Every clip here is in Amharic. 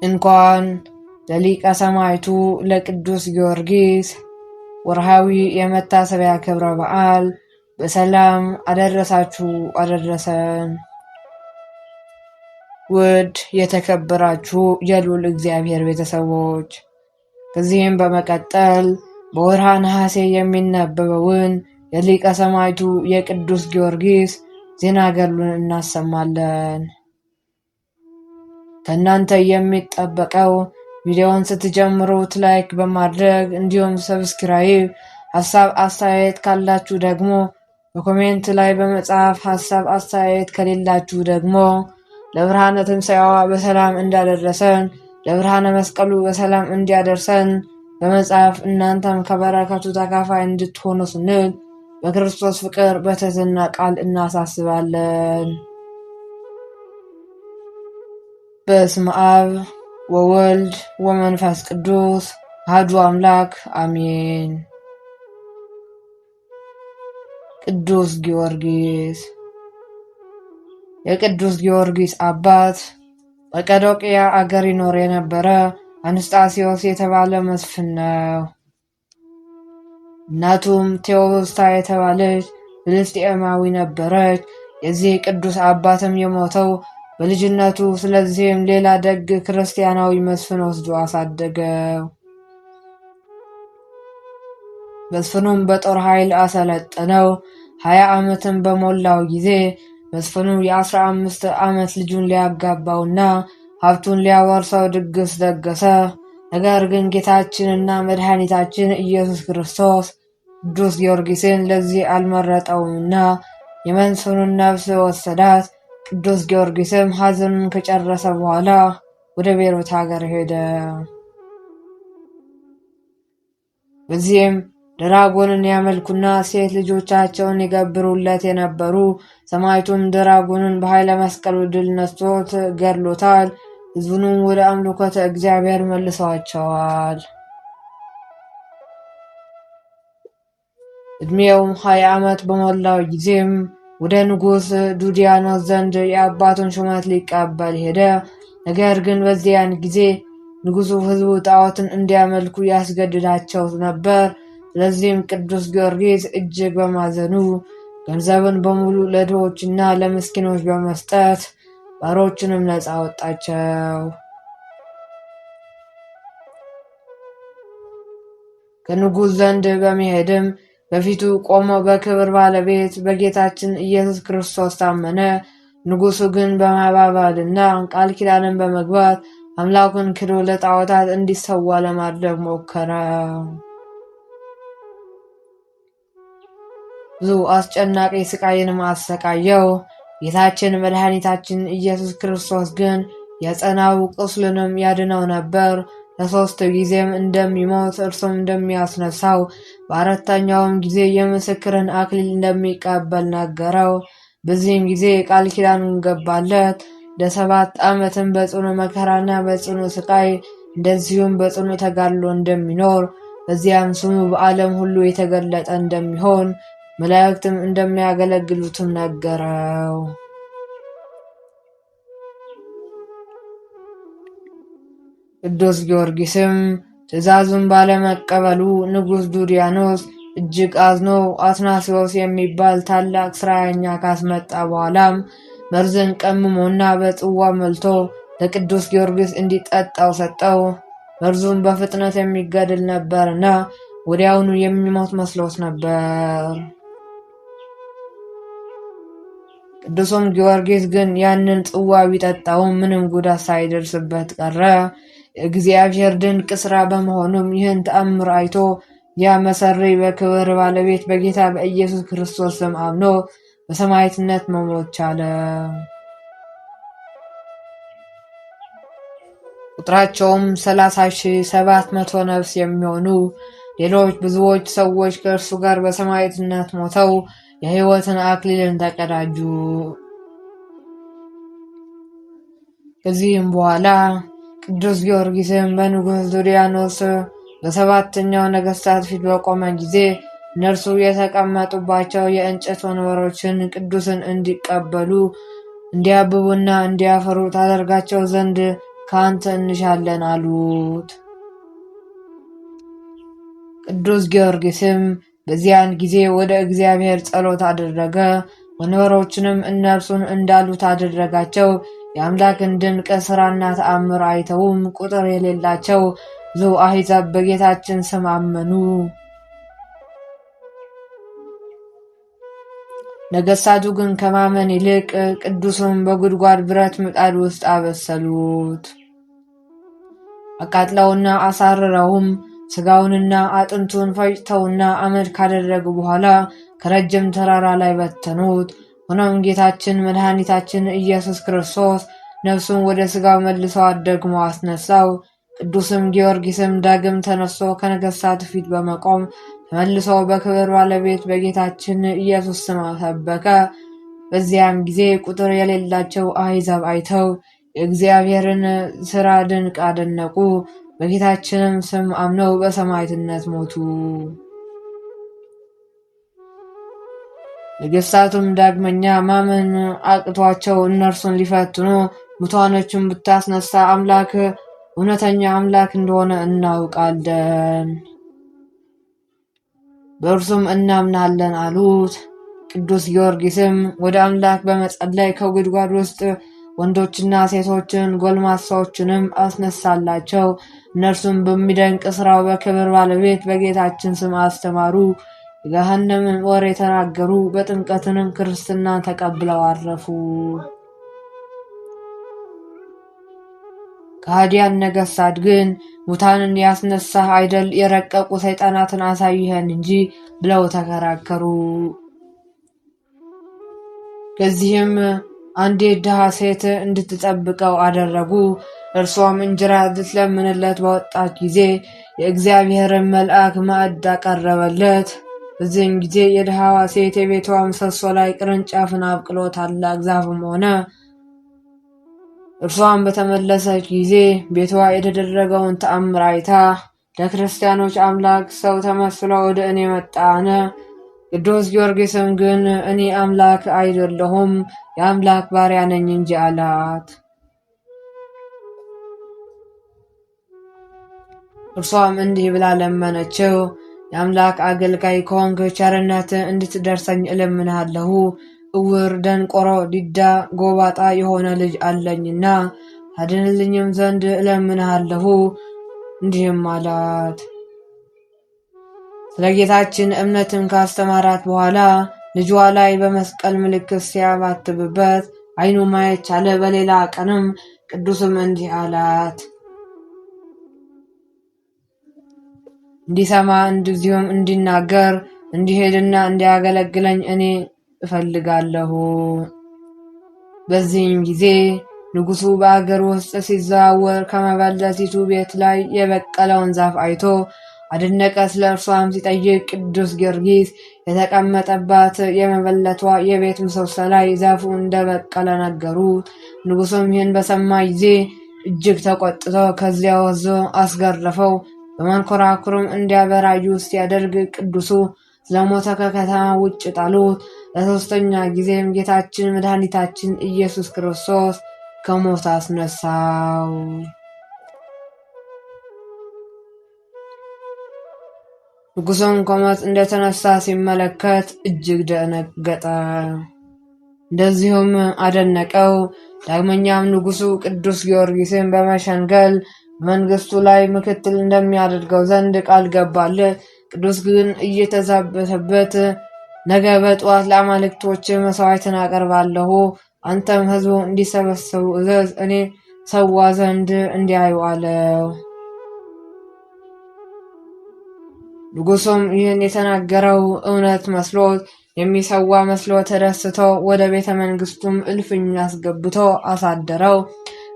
እንኳን ለሊቀ ሰማዕቱ ለቅዱስ ጊዮርጊስ ወርሃዊ የመታሰቢያ ክብረ በዓል በሰላም አደረሳችሁ አደረሰን። ውድ የተከበራችሁ የልዑል እግዚአብሔር ቤተሰቦች፣ ከዚህም በመቀጠል በወርሃ ነሐሴ የሚነበበውን የሊቀ ሰማዕቱ የቅዱስ ጊዮርጊስ ዜና ገድሉን እናሰማለን። ከእናንተ የሚጠበቀው ቪዲዮውን ስትጀምሩት ላይክ በማድረግ እንዲሁም ሰብስክራይብ፣ ሀሳብ አስተያየት ካላችሁ ደግሞ በኮሜንት ላይ በመጻፍ ሀሳብ አስተያየት ከሌላችሁ ደግሞ ለብርሃነ ትንሣኤዋ በሰላም እንዳደረሰን ለብርሃነ መስቀሉ በሰላም እንዲያደርሰን በመጻፍ እናንተም ከበረከቱ ተካፋይ እንድትሆኑ ስንል በክርስቶስ ፍቅር በትህትና ቃል እናሳስባለን። በስመ አብ ወወልድ ወመንፈስ ቅዱስ አሐዱ አምላክ አሜን። ቅዱስ ጊዮርጊስ። የቅዱስ ጊዮርጊስ አባት በቀዶቅያ አገር ይኖር የነበረ አንስጣስዮስ የተባለ መስፍን ነው። እናቱም ቴዎብስታ የተባለች ፍልስጤማዊ ነበረች። የዚህ ቅዱስ አባትም የሞተው በልጅነቱ፣ ስለዚህም ሌላ ደግ ክርስቲያናዊ መስፍን ወስዶ አሳደገው። መስፍኑም በጦር ኃይል አሰለጠነው። 20 ዓመትን በሞላው ጊዜ መስፍኑ የ15 ዓመት ልጁን ሊያጋባውና ሀብቱን ሊያወርሰው ድግስ ደገሰ። ነገር ግን ጌታችንና መድኃኒታችን ኢየሱስ ክርስቶስ ቅዱስ ጊዮርጊስን ለዚህ አልመረጠውምና የመስፍኑን ነፍስ ወሰዳት። ቅዱስ ጊዮርጊስም ሐዘኑን ከጨረሰ በኋላ ወደ ቤሮት ሀገር ሄደ። በዚህም ድራጎንን ያመልኩና ሴት ልጆቻቸውን ይገብሩለት የነበሩ ሰማዕቱም ድራጎንን በኃይለ መስቀሉ ድል ነስቶት ገድሎታል። ሕዝቡንም ወደ አምልኮተ እግዚአብሔር መልሰዋቸዋል። ዕድሜውም 20 ዓመት በሞላው ጊዜም ወደ ንጉሥ ዱዲያኖስ ዘንድ የአባቱን ሹመት ሊቀበል ሄደ። ነገር ግን በዚያን ጊዜ ንጉሡ ሕዝቡ ጣዖትን እንዲያመልኩ ያስገድዳቸው ነበር። ስለዚህም ቅዱስ ጊዮርጊስ እጅግ በማዘኑ ገንዘብን በሙሉ ለድሆችና ለምስኪኖች በመስጠት ባሮቹንም ነፃ አወጣቸው። ከንጉሥ ዘንድ በመሄድም በፊቱ ቆሞ በክብር ባለቤት በጌታችን ኢየሱስ ክርስቶስ ታመነ። ንጉሡ ግን በማባባልና ቃል ኪዳንን በመግባት አምላኩን ክዶ ለጣዖታት እንዲሰዋ ለማድረግ ሞከረ። ብዙ አስጨናቂ ስቃይንም አሰቃየው። ጌታችን መድኃኒታችን ኢየሱስ ክርስቶስ ግን የጸናው ቁስሉንም ያድነው ነበር። ለሶስት ጊዜም እንደሚሞት እርሱም እንደሚያስነሳው በአራተኛውም ጊዜ የምስክርን አክሊል እንደሚቀበል ነገረው። በዚህም ጊዜ ቃል ኪዳኑን ገባለት። ለ7 ዓመትም በጽኑ መከራና በጽኑ ስቃይ እንደዚሁም በጽኑ ተጋድሎ እንደሚኖር፣ በዚያም ስሙ በዓለም ሁሉ የተገለጠ እንደሚሆን መላእክትም እንደሚያገለግሉትም ነገረው። ቅዱስ ጊዮርጊስም ትእዛዙን ባለመቀበሉ ንጉሥ ዱዲያኖስ እጅግ አዝኖ አትናሲዎስ የሚባል ታላቅ ሥራየኛ ካስመጣ በኋላም መርዝን ቀምሞና በጽዋ መልቶ ለቅዱስ ጊዮርጊስ እንዲጠጣው ሰጠው። መርዙም በፍጥነት የሚገድል ነበርና ወዲያውኑ የሚሞት መስሎት ነበር። ቅዱስም ጊዮርጊስ ግን ያንን ጽዋ ቢጠጣውም ምንም ጉዳት ሳይደርስበት ቀረ። የእግዚአብሔር ድንቅ ሥራ በመሆኑም ይህን ተአምር አይቶ ያ መሰሪ በክብር ባለቤት በጌታ በኢየሱስ ክርስቶስ ስም አምኖ በሰማዕትነት መሞት ቻለ። ቁጥራቸውም 30,700 ነፍስ የሚሆኑ ሌሎች ብዙዎች ሰዎች ከእርሱ ጋር በሰማዕትነት ሞተው የሕይወትን አክሊልን ተቀዳጁ። ከዚህም በኋላ ቅዱስ ጊዮርጊስም በንጉሥ ዱዲያኖስ በሰባተኛው ነገሥታት ፊት በቆመ ጊዜ እነርሱ የተቀመጡባቸው የእንጨት ወንበሮችን ቅዱስን እንዲቀበሉ እንዲያብቡና እንዲያፈሩ ታደርጋቸው ዘንድ ከአንተ እንሻለን አሉት። ቅዱስ ጊዮርጊስም በዚያን ጊዜ ወደ እግዚአብሔር ጸሎት አደረገ። ወንበሮችንም እነርሱን እንዳሉት አደረጋቸው። የአምላክን ድንቅ ሥራና ተአምር አይተውም ቁጥር የሌላቸው ብዙ አሕዛብ በጌታችን ስም አመኑ። ነገሥታቱ ግን ከማመን ይልቅ ቅዱሱን በጉድጓድ ብረት ምጣድ ውስጥ አበሰሉት። አቃጥለውና አሳርረውም ሥጋውንና አጥንቱን ፈጭተውና አመድ ካደረጉ በኋላ ከረጅም ተራራ ላይ በተኑት። ሆኖም ጌታችን መድኃኒታችን ኢየሱስ ክርስቶስ ነፍሱን ወደ ሥጋው መልሰዋት ደግሞ አስነሳው። ቅዱስም ጊዮርጊስም ዳግም ተነስቶ ከነገሥታቱ ፊት በመቆም ተመልሶ በክብር ባለቤት በጌታችን ኢየሱስ ስም ሰበከ። በዚያም ጊዜ ቁጥር የሌላቸው አሕዛብ አይተው የእግዚአብሔርን ሥራ ድንቅ አደነቁ። በጌታችንም ስም አምነው በሰማዕትነት ሞቱ። ነገሥታቱም ዳግመኛ ማመን አቅቷቸው እነርሱን ሊፈትኑ ሙታኖችን ብታስነሳ አምላክ እውነተኛ አምላክ እንደሆነ እናውቃለን፣ በእርሱም እናምናለን አሉት። ቅዱስ ጊዮርጊስም ወደ አምላክ በመጸለይ ከጉድጓድ ውስጥ ወንዶችና ሴቶችን ጎልማሳዎችንም አስነሳላቸው። እነርሱም በሚደንቅ ሥራው በክብር ባለቤት በጌታችን ስም አስተማሩ። የገሃነምን ወሬ የተናገሩ፣ በጥምቀትንም ክርስትና ተቀብለው አረፉ። ከሃዲያን ነገሥታት ግን ሙታንን ያስነሳህ አይደል የረቀቁ ሰይጣናትን አሳይኸን እንጂ ብለው ተከራከሩ። ከዚህም አንዲት ድሃ ሴት እንድትጠብቀው አደረጉ። እርሷም እንጀራ ልትለምንለት በወጣች ጊዜ የእግዚአብሔርን መልአክ ማዕድ አቀረበለት። በዚህም ጊዜ የድሃዋ ሴት የቤቷ ምሰሶ ላይ ቅርንጫፍን አብቅሎ ታላቅ ዛፍም ሆነ። እርሷም በተመለሰች ጊዜ ቤቷ የተደረገውን ተአምር አይታ ለክርስቲያኖች አምላክ ሰው ተመስሎ ወደ እኔ መጣነ። ቅዱስ ጊዮርጊስም ግን እኔ አምላክ አይደለሁም የአምላክ ባሪያ ነኝ እንጂ አላት። እርሷም እንዲህ ብላ ለመነችው፣ የአምላክ አገልጋይ ከሆንክ ቸርነት እንድትደርሰኝ እለምንሃለሁ። እውር፣ ደንቆሮ፣ ዲዳ፣ ጎባጣ የሆነ ልጅ አለኝና ታድንልኝም ዘንድ እለምንሃለሁ። እንዲህም አላት። ስለ ጌታችን እምነትን ካስተማራት በኋላ ልጇ ላይ በመስቀል ምልክት ሲያማትብበት ዓይኑ ማየት ቻለ። በሌላ ቀንም ቅዱስም እንዲህ አላት፣ እንዲሰማ እንደዚሁም እንዲናገር እንዲሄድና እንዲያገለግለኝ እኔ እፈልጋለሁ። በዚህም ጊዜ ንጉሡ በአገር ውስጥ ሲዘዋወር ከመበለቲቱ ቤት ላይ የበቀለውን ዛፍ አይቶ አደነቀ። ስለ እርሷም ሲጠይቅ ቅዱስ ጊዮርጊስ የተቀመጠባት የመበለቷ የቤት ምሰሶ ላይ ዛፉ እንደበቀለ ነገሩት። ንጉሡም ይህን በሰማ ጊዜ እጅግ ተቆጥቶ ከዚያ ወስዶ አስገረፈው። በመንኮራኩርም እንዲያበራዩ ሲያደርግ ቅዱሱ ስለሞተ ከከተማ ውጭ ጣሉት። ለሶስተኛ ጊዜም ጌታችን መድኃኒታችን ኢየሱስ ክርስቶስ ከሞት አስነሳው። ንጉሡም ከሞት እንደተነሳ ሲመለከት እጅግ ደነገጠ፣ እንደዚሁም አደነቀው። ዳግመኛም ንጉሡ ቅዱስ ጊዮርጊስን በመሸንገል በመንግስቱ ላይ ምክትል እንደሚያደርገው ዘንድ ቃል ገባለት። ቅዱስ ግን እየተዛበተበት ነገ በጠዋት ለአማልክቶች መሥዋዕትን አቀርባለሁ፣ አንተም ሕዝቡ እንዲሰበሰቡ እዘዝ፣ እኔ ሰዋ ዘንድ እንዲያዩ አለው። ንጉሡም ይህን የተናገረው እውነት መስሎት የሚሰዋ መስሎ ተደስቶ ወደ ቤተ መንግስቱም እልፍኝ አስገብቶ አሳደረው።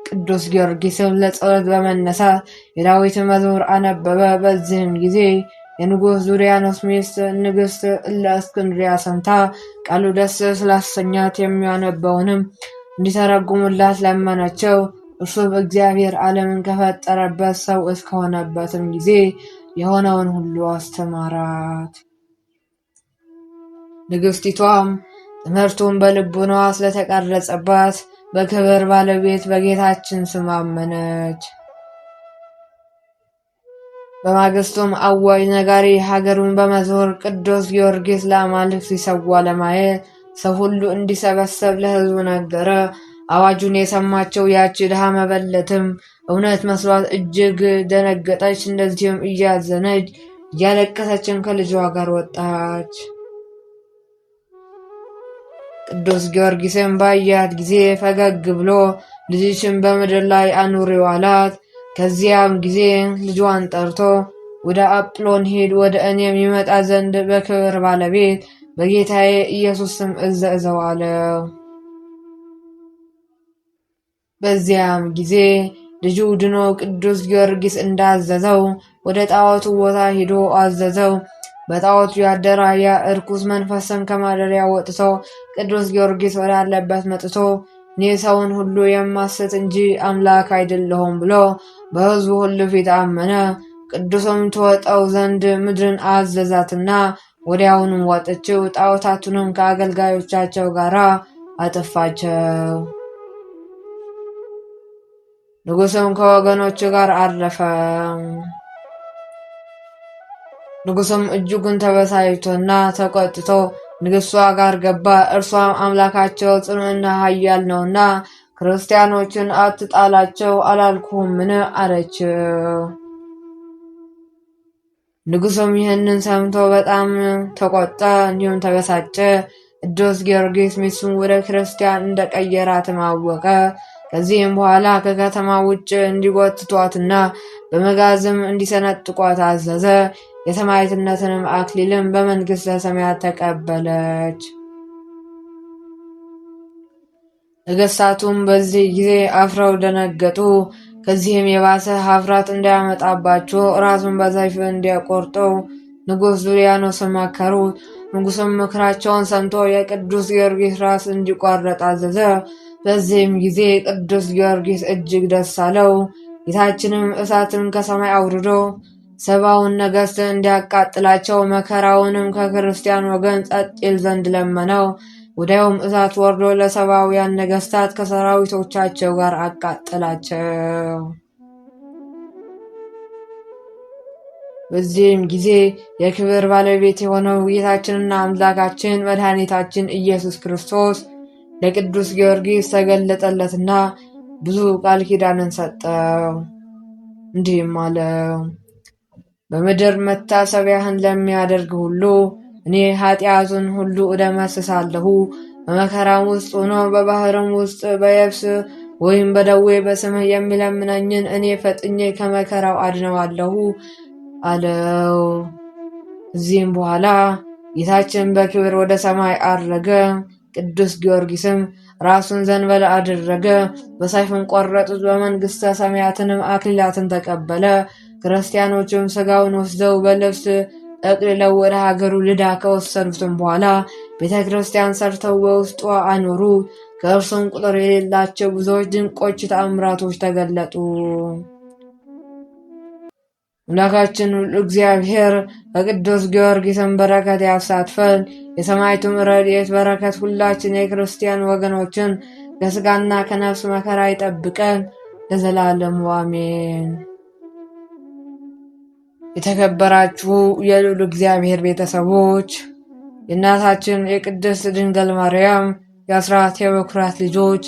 ቅዱስ ጊዮርጊስም ለጸሎት በመነሳት የዳዊት መዝሙር አነበበ። በዚህም ጊዜ የንጉሥ ዙሪያኖስ ሚስት ንግሥት እለእስክንድርያ ሰምታ ቃሉ ደስ ስላሰኛት የሚያነበውንም እንዲተረጉሙላት ለመነችው። እርሱ በእግዚአብሔር ዓለምን ከፈጠረበት ሰው እስከሆነበትም ጊዜ የሆነውን ሁሉ አስተማራት። ንግሥቲቷም ትምህርቱን በልቡናዋ ስለተቀረጸባት በክብር ባለቤት በጌታችን ስም አመነች። በማግስቱም አዋጅ ነጋሪ ሀገሩን በመዞር ቅዱስ ጊዮርጊስ ለአማልክት ሲሰዋ ለማየት ሰው ሁሉ እንዲሰበሰብ ለሕዝቡ ነገረ። አዋጁን የሰማቸው ያች ድሃ መበለትም እውነት መስሏት እጅግ ደነገጠች። እንደዚህም እያዘነች እያለቀሰችን ከልጇ ጋር ወጣች። ቅዱስ ጊዮርጊስም ባያት ጊዜ ፈገግ ብሎ ልጅሽን በምድር ላይ አኑሪው አላት። ከዚያም ጊዜ ልጇን ጠርቶ ወደ አጵሎን ሂድ፣ ወደ እኔም ይመጣ ዘንድ በክብር ባለቤት በጌታዬ ኢየሱስ ስም እዘዘው አለው። በዚያም ጊዜ ልጁ ድኖ ቅዱስ ጊዮርጊስ እንዳዘዘው ወደ ጣዖቱ ቦታ ሂዶ አዘዘው። በጣዖቱ ያደረ ያ እርኩስ መንፈስም ከማደሪያ ወጥቶ ቅዱስ ጊዮርጊስ ወዳለበት መጥቶ እኔ ሰውን ሁሉ የማስት እንጂ አምላክ አይደለሁም ብሎ በሕዝቡ ሁሉ ፊት አመነ። ቅዱስም ትወጣው ዘንድ ምድርን አዘዛትና ወዲያውኑም ወጥችው፣ ጣዖታቱንም ከአገልጋዮቻቸው ጋር አጠፋቸው። ንጉሥም ከወገኖቹ ጋር አረፈ። ንጉሥም እጅጉን ተበሳጭቶና ተቆጥቶ ንግሥቷ ጋር ገባ። እርሷም አምላካቸው ጽኑዕና ኃያል ነውና ክርስቲያኖችን አትጣላቸው አላልኩህምን? አለችው። ንጉሡም ይህንን ሰምቶ በጣም ተቆጣ፣ እንዲሁም ተበሳጨ። ቅዱስ ጊዮርጊስ ሚስቱን ወደ ክርስቲያን እንደቀየራትም አወቀ። ከዚህም በኋላ ከከተማ ውጭ እንዲጎትቷትና በመጋዝም እንዲሰነጥቋት አዘዘ። የሰማዕትነትንም አክሊልም በመንግሥተ ሰማያት ተቀበለች። ነገሥታቱም በዚህ ጊዜ አፍረው ደነገጡ። ከዚህም የባሰ ኀፍረት እንዳያመጣባቸው ራሱን በሰይፍ እንዲያቆርጠው ንጉሥ ዱልያኖስን መከሩት። ንጉሥም ምክራቸውን ሰምቶ የቅዱስ ጊዮርጊስ ራስ እንዲቆረጥ አዘዘ። በዚህም ጊዜ ቅዱስ ጊዮርጊስ እጅግ ደስ አለው። ጌታችንም እሳትን ከሰማይ አውርዶ ሰባውን ነገሥት እንዲያቃጥላቸው መከራውንም ከክርስቲያን ወገን ጸጥ ይል ዘንድ ለመነው። ወዲያውም እሳት ወርዶ ለሰባውያን ነገሥታት ከሰራዊቶቻቸው ጋር አቃጠላቸው። በዚህም ጊዜ የክብር ባለቤት የሆነው ጌታችንና አምላካችን መድኃኒታችን ኢየሱስ ክርስቶስ ለቅዱስ ጊዮርጊስ ተገለጠለትና ብዙ ቃል ኪዳንን ሰጠው። እንዲህም አለው፣ በምድር መታሰቢያህን ለሚያደርግ ሁሉ እኔ ኃጢአቱን ሁሉ እደመስሳለሁ። በመከራም ውስጥ ሆኖ በባህርም ውስጥ በየብስ ወይም በደዌ በስምህ የሚለምነኝን እኔ ፈጥኜ ከመከራው አድነዋለሁ አለው። ከዚህም በኋላ ጌታችን በክብር ወደ ሰማይ አረገ። ቅዱስ ጊዮርጊስም ራሱን ዘንበል አደረገ፣ በሰይፍም ቆረጡት። በመንግሥተ ሰማያትንም አክሊላትን ተቀበለ። ክርስቲያኖችም ሥጋውን ወስደው በልብስ ጠቅልለው ወደ ሀገሩ ልዳ ከወሰዱትም በኋላ ቤተ ክርስቲያን ሰርተው በውስጧ አኖሩ። ከእርሱም ቁጥር የሌላቸው ብዙዎች ድንቆች ተአምራቶች ተገለጡ። አምላካችን እግዚአብሔር በቅዱስ ጊዮርጊስን በረከት ያሳትፈን። የሰማዕቱም ረድኤት በረከት ሁላችን የክርስቲያን ወገኖችን ከሥጋና ከነፍስ መከራ ይጠብቀን ለዘላለሙ አሜን። የተከበራችሁ የልዑል እግዚአብሔር ቤተሰቦች የእናታችን የቅድስት ድንግል ማርያም የአስራት የበኩራት ልጆች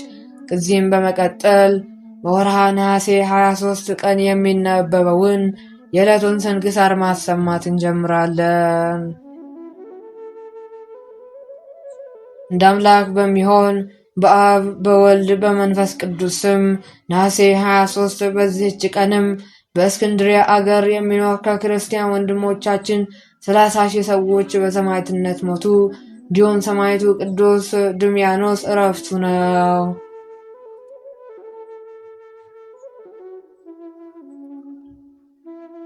ከዚህም በመቀጠል በወርሃ ነሐሴ 23 ቀን የሚነበበውን የዕለቱን ስንክሳር ማሰማት እንጀምራለን። እንደ አምላክ በሚሆን በአብ በወልድ በመንፈስ ቅዱስ ስም ነሐሴ 23 በዚህች ቀንም በእስክንድርያ አገር የሚኖር ከክርስቲያን ወንድሞቻችን 30,000 ሰዎች በሰማዕትነት ሞቱ። እንዲሁም ሰማዕቱ ቅዱስ ድሚያኖስ ዕረፍቱ ነው።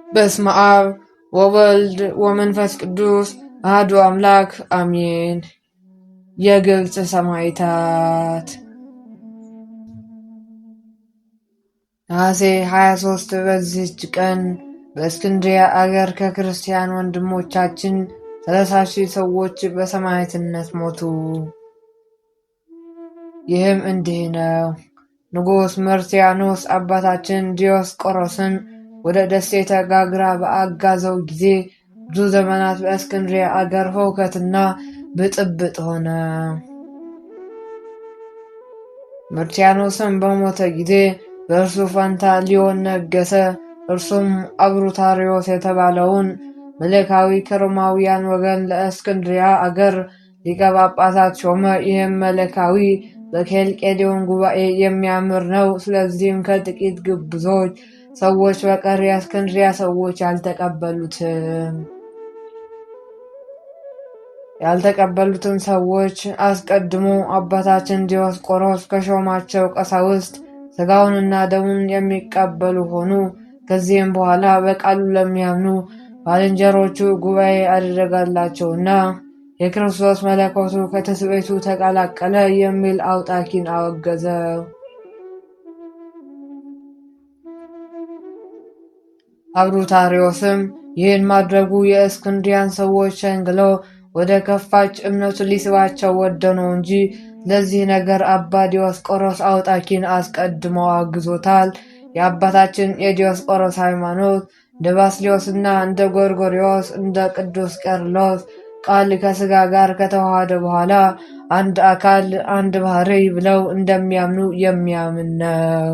በስመ አብ ወወልድ ወመንፈስ ቅዱስ አሐዱ አምላክ አሜን። የግብፅ ሰማዕታት ነሐሴ 23 በዚህች ቀን በእስክንድርያ አገር ከክርስቲያን ወንድሞቻችን 30,000 ሰዎች በሰማዕትነት ሞቱ። ይህም እንዲህ ነው። ንጉሥ መርትያኖስ አባታችን ዲዮስቆሮስን ወደ ደሴተ ጋግራ በአጋዘው ጊዜ ብዙ ዘመናት በእስክንድርያ አገር ሁከትና ብጥብጥ ሆነ። መርትያኖስም በሞተ ጊዜ በእርሱ ፈንታ ሊዮን ነገሰ። እርሱም አብሩታሪዮስ የተባለውን መለካዊ ከሮማውያን ወገን ለእስክንድርያ አገር ሊቀ ጳጳሳት ሾመ። ይህም መለካዊ በኬልቄዶን ጉባኤ የሚያምር ነው። ስለዚህም ከጥቂት ግብዞች ሰዎች በቀር የእስክንድርያ ሰዎች ያልተቀበሉትን ሰዎች አስቀድሞ አባታችን ዲዮስቆሮስ ከሾማቸው ቀሳውስት ሥጋውንና ደሙን የሚቀበሉ ሆኑ። ከዚህም በኋላ በቃሉ ለሚያምኑ ባልንጀሮቹ ጉባኤ አደረጋላቸውና የክርስቶስ መለኮቱ ከትስብእቱ ተቀላቀለ የሚል አውጣኪን አወገዘ። አብሩታሪዮስም ይህን ማድረጉ የእስክንድሪያን ሰዎች ሸንግሎ ወደ ከፋች እምነቱ ሊስባቸው ወደ ነው እንጂ ለዚህ ነገር አባ ዲዮስቆሮስ አውጣኪን አስቀድሞ አግዞታል። የአባታችን የዲዮስቆሮስ ሃይማኖት እንደ ባስልዮስና እንደ ጎርጎርዮስ እንደ ቅዱስ ቄርሎስ ቃል ከሥጋ ጋር ከተዋሃደ በኋላ አንድ አካል አንድ ባህሪ ብለው እንደሚያምኑ የሚያምን ነው።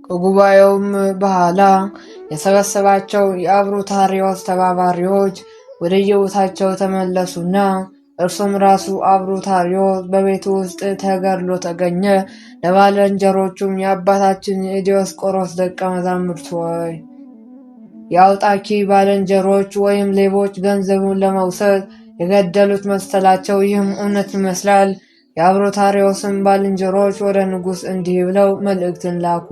ከጉባኤውም በኋላ የሰበሰባቸው የአብሩታሪዮስ ተባባሪዎች ወደየቦታቸው ተመለሱና እርሱም ራሱ አብሩታሪዮስ በቤቱ ውስጥ ተገድሎ ተገኘ። ለባልንጀሮቹም የአባታችን የዲዮስቆሮስ ደቀ መዛሙርት ሆይ የአውጣኪ ባልንጀሮች ወይም ሌቦች ገንዘቡን ለመውሰድ የገደሉት መሰላቸው። ይህም እውነት ይመስላል። የአብሩታሪዮስም ባልንጀሮች ወደ ንጉሥ እንዲህ ብለው መልእክትን ላኩ።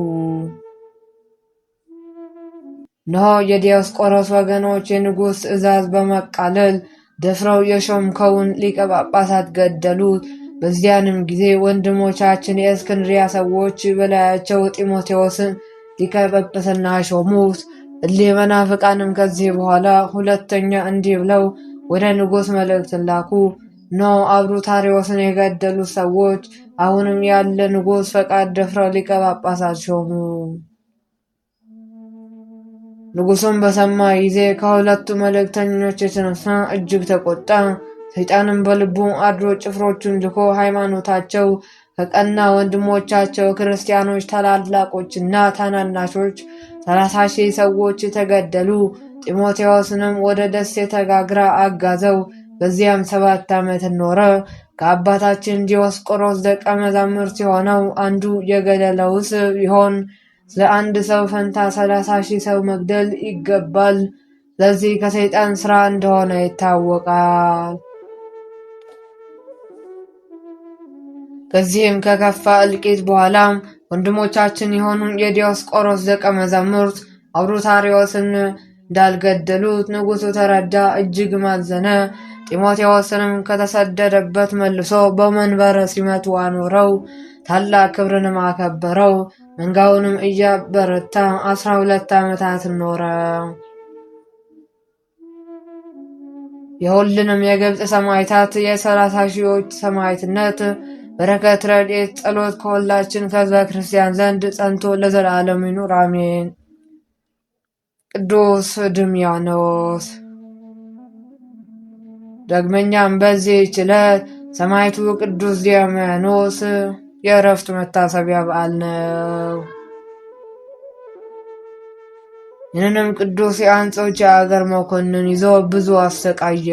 እነሆ የዲዮስቆሮስ ወገኖች የንጉሥ ትእዛዝ በመቃለል ደፍረው የሾምከውን ሊቀ ጳጳሳት ገደሉት። በዚያንም ጊዜ ወንድሞቻችን የእስክንድርያ ሰዎች በላያቸው ጢሞቴዎስን ሊቀ ጵጵስና ሾሙት። እሊህ መናፍቃንም ከዚህ በኋላ ሁለተኛ እንዲህ ብለው ወደ ንጉሥ መልእክትን ላኩ። እነሆ አብሩታሪዮስን የገደሉት ሰዎች አሁንም ያለ ንጉሥ ፈቃድ ደፍረው ሊቀ ጳጳሳት ሾሙ። ንጉሡም በሰማ ጊዜ ከሁለቱ መልእክተኞች የተነሳ እጅግ ተቆጣ። ሰይጣንም በልቡ አድሮ ጭፍሮቹን ልኮ ሃይማኖታቸው ከቀና ወንድሞቻቸው ክርስቲያኖች ታላላቆችና ታናናሾች 30,000 ሰዎች ተገደሉ። ጢሞቴዎስንም ወደ ደሴተ ጋግራ አጋዘው። በዚያም 7 ዓመት ኖረ። ከአባታችን ዲዮስቆሮስ ደቀ መዛሙርት የሆነው አንዱ የገደለውስ ቢሆን ስለ አንድ ሰው ፈንታ 30,000 ሰው መግደል ይገባል። ስለዚህ ከሰይጣን ሥራ እንደሆነ ይታወቃል። ከዚህም ከከፋ እልቂት በኋላም ወንድሞቻችን የሆኑ የዲዮስቆሮስ ደቀ መዛሙርት አብሩታሪዮስን እንዳልገደሉት ንጉሡ ተረዳ፣ እጅግ ማዘነ። ጢሞቴዎስንም ከተሰደደበት መልሶ በመንበረ ሲመቱ አኖረው፣ ታላቅ ክብርንም አከበረው። መንጋውንም እያበረታ 12 ዓመታትን ኖረ። የሁሉንም የግብፅ ሰማዕታት የ30,000 ሰማዕትነት በረከት፣ ረድኤት፣ ጸሎት ከሁላችን ከሕዝበ ክርስቲያን ዘንድ ጸንቶ ለዘላለም ይኑር አሜን። ቅዱስ ድምያኖስ። ዳግመኛም በዚህች ዕለት ሰማዕቱ ቅዱስ ድምያኖስ የዕረፍቱ መታሰቢያ በዓል ነው። ይህንንም ቅዱስ የአንጾኪያ አገር መኮንን ይዞ ብዙ አሰቃየ።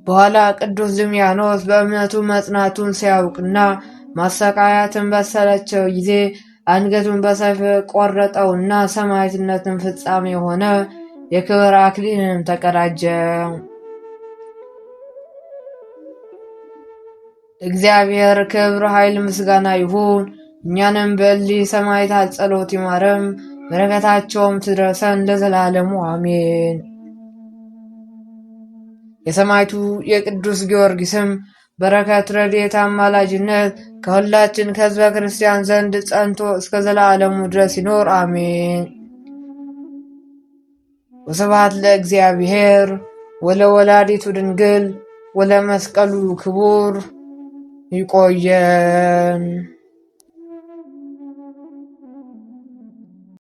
በኋላ ቅዱስ ድምያኖስ በእምነቱ መጽናቱን ሲያውቅና ማሰቃያትን በሰለቸው ጊዜ አንገቱን በሰይፍ ቆረጠውና ሰማዕትነትን ፍጻሜ የሆነ የክብር አክሊልንም ተቀዳጀ። እግዚአብሔር ክብር፣ ኃይል፣ ምስጋና ይሁን። እኛንም በእሊህ ሰማዕታት ጸሎት ይማረም፣ በረከታቸውም ትድረሰን ለዘላለሙ አሜን። የሰማዕቱ የቅዱስ ጊዮርጊስም በረከት፣ ረድኤት፣ አማላጅነት ከሁላችን ከሕዝበ ክርስቲያን ዘንድ ጸንቶ እስከ ዘላለሙ ድረስ ይኖር አሜን። ወስብሐት ለእግዚአብሔር ወለወላዲቱ ድንግል ወለመስቀሉ ክቡር። ይቆየን።